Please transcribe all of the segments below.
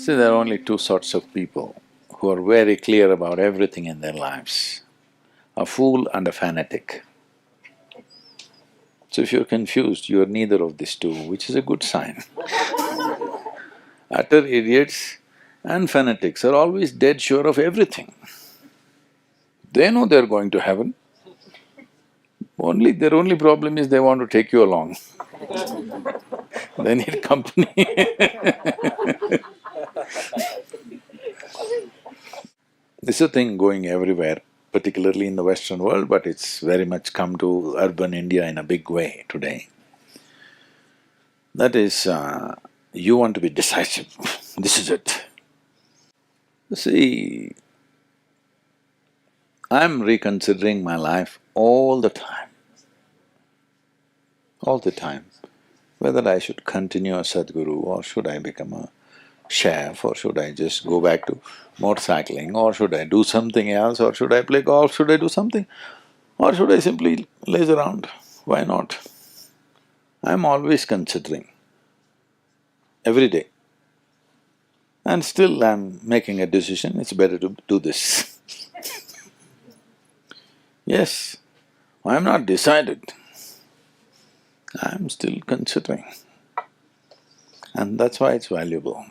See, there are only two sorts of people who are very clear about everything in their lives, a fool and a fanatic. So if you're confused, you're neither of these two, which is a good sign. Utter idiots and fanatics are always dead sure of everything. They know they're going to heaven, their only problem is they want to take you along. They need company. This is a thing going everywhere, particularly in the Western world, but it's very much come to urban India in a big way today. That is, you want to be decisive, this is it. See, I'm reconsidering my life all the time, whether I should continue as Sadhguru or should I become a chef or should I just go back to motorcycling or should I do something else or should I play golf, should I do something or should I simply laze around, why not? I'm always considering, every day. And still I'm making a decision, it's better to do this. Yes, I'm not decided, I'm still considering. And that's why it's valuable.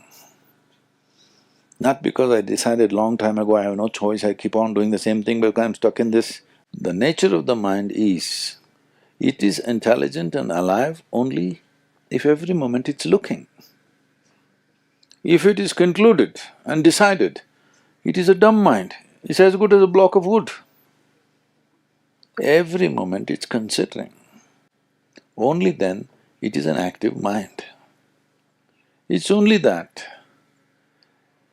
Not because I decided long time ago I have no choice, I keep on doing the same thing because I'm stuck in this. The nature of the mind is, it is intelligent and alive only if every moment it's looking. If it is concluded and decided, it is a dumb mind, it's as good as a block of wood. Every moment it's considering. Only then it is an active mind. It's only that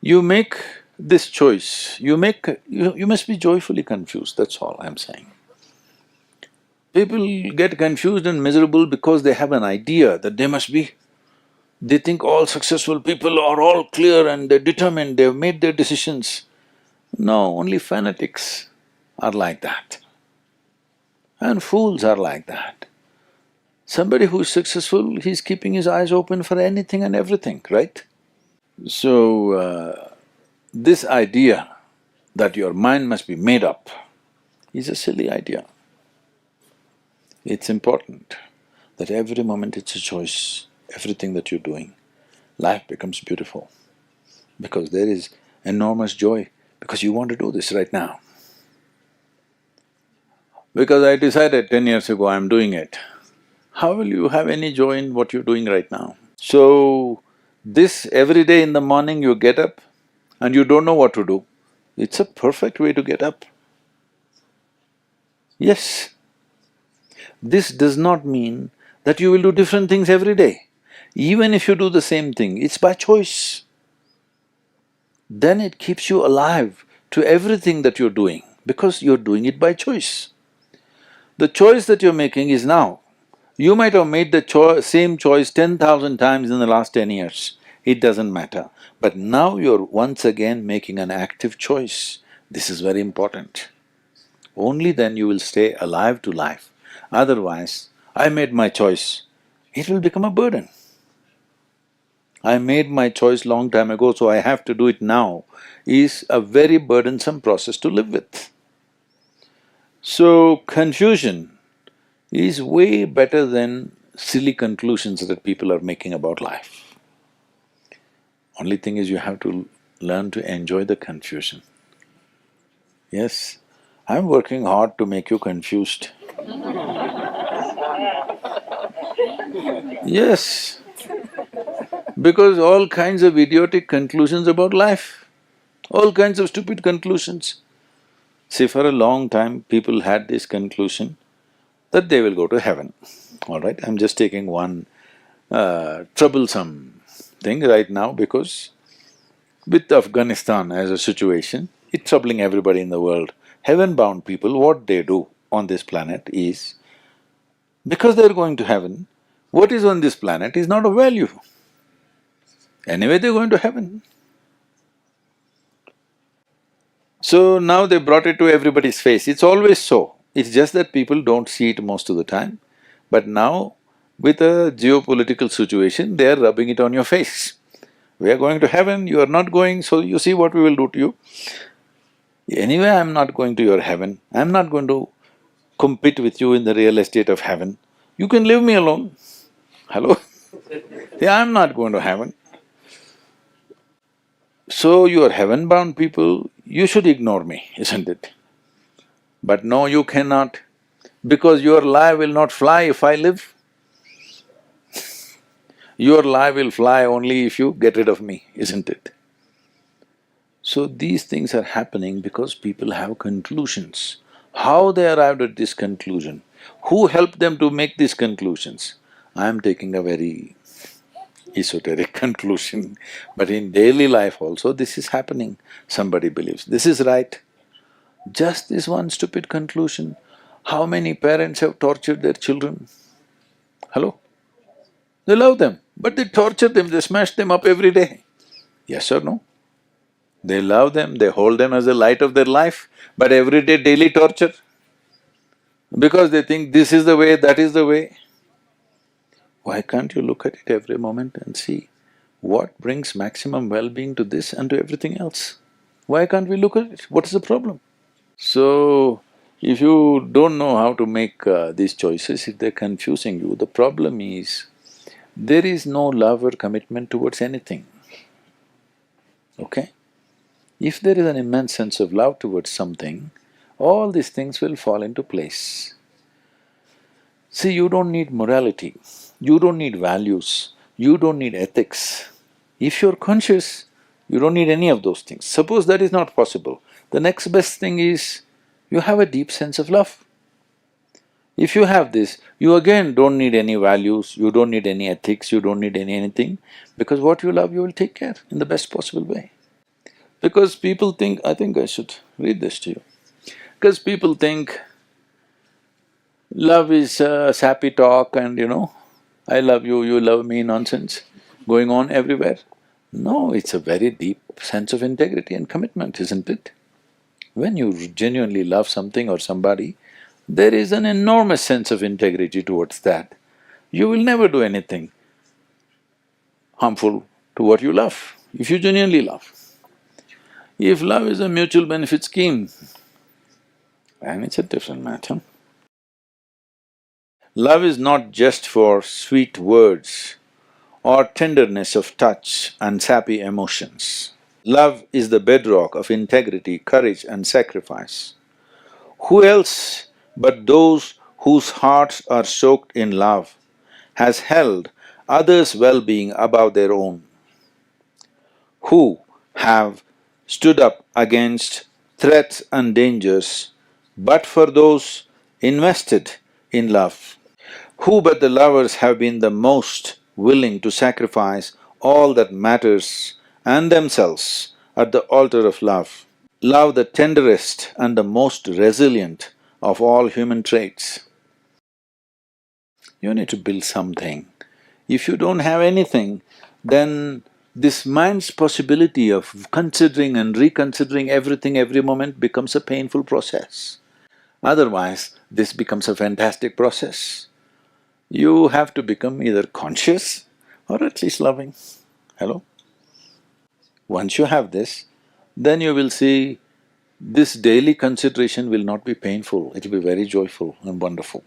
you make this choice, you must be joyfully confused, that's all I'm saying. People get confused and miserable because they have an idea that they must be. They think all successful people are all clear and they're determined, they've made their decisions. No, only fanatics are like that. And fools are like that. Somebody who's successful, he's keeping his eyes open for anything and everything, right? So, this idea that your mind must be made up is a silly idea. It's important that every moment it's a choice, everything that you're doing, life becomes beautiful because there is enormous joy because you want to do this right now. Because I decided 10 years ago I'm doing it, how will you have any joy in what you're doing right now? So, this every day in the morning you get up and you don't know what to do, it's a perfect way to get up. Yes. This does not mean that you will do different things every day. Even if you do the same thing, it's by choice. Then it keeps you alive to everything that you're doing because you're doing it by choice. The choice that you're making is now. You might have made the same choice 10,000 times in the last 10 years, it doesn't matter. But now you're once again making an active choice. This is very important. Only then you will stay alive to life. Otherwise, I made my choice, it will become a burden. I made my choice long time ago, so I have to do it now, is a very burdensome process to live with. So, confusion is way better than silly conclusions that people are making about life. Only thing is you have to learn to enjoy the confusion. Yes, I'm working hard to make you confused. Yes, because all kinds of idiotic conclusions about life, all kinds of stupid conclusions. See, for a long time people had this conclusion that they will go to heaven, all right? I'm just taking one troublesome thing right now because with Afghanistan as a situation, it's troubling everybody in the world. Heaven-bound people, what they do on this planet is, because they're going to heaven, what is on this planet is not of value. Anyway, they're going to heaven. So now they brought it to everybody's face, it's always so. It's just that people don't see it most of the time. But now, with a geopolitical situation, they are rubbing it on your face. We are going to heaven, you are not going, so you see what we will do to you. Anyway, I'm not going to your heaven, I'm not going to compete with you in the real estate of heaven. You can leave me alone. Hello? Yeah, I'm not going to heaven. So you are heaven-bound people, you should ignore me, isn't it? But no, you cannot, because your lie will not fly if I live. Your lie will fly only if you get rid of me, isn't it? So these things are happening because people have conclusions. How they arrived at this conclusion? Who helped them to make these conclusions? I am taking a very esoteric conclusion, but in daily life also this is happening. Somebody believes this is right. Just this one stupid conclusion. How many parents have tortured their children? Hello? They love them, but they torture them, they smash them up every day. Yes or no? They love them, they hold them as the light of their life, but every day daily torture. Because they think this is the way, that is the way. Why can't you look at it every moment and see what brings maximum well-being to this and to everything else? Why can't we look at it? What is the problem? So, if you don't know how to make these choices, if they're confusing you, the problem is there is no love or commitment towards anything, okay? If there is an immense sense of love towards something, all these things will fall into place. See, you don't need morality, you don't need values, you don't need ethics. If you're conscious, you don't need any of those things. Suppose that is not possible, the next best thing is you have a deep sense of love. If you have this, you again don't need any values, you don't need any ethics, you don't need anything, because what you love you will take care in the best possible way. Because people think… I think I should read this to you. Because people think love is sappy talk and I love you love me nonsense going on everywhere. No, it's a very deep sense of integrity and commitment, isn't it? When you genuinely love something or somebody, there is an enormous sense of integrity towards that. You will never do anything harmful to what you love, if you genuinely love. If love is a mutual benefit scheme, then it's a different matter. Love is not just for sweet words or tenderness of touch and sappy emotions. Love is the bedrock of integrity, courage and sacrifice. Who else but those whose hearts are soaked in love has held others' well-being above their own? Who have stood up against threats and dangers but for those invested in love? Who but the lovers have been the most willing to sacrifice all that matters and themselves at the altar of love? Love, the tenderest and the most resilient of all human traits. You need to build something. If you don't have anything, then this mind's possibility of considering and reconsidering everything every moment becomes a painful process. Otherwise, this becomes a fantastic process. You have to become either conscious or at least loving. Hello? Once you have this, then you will see this daily consideration will not be painful, it will be very joyful and wonderful.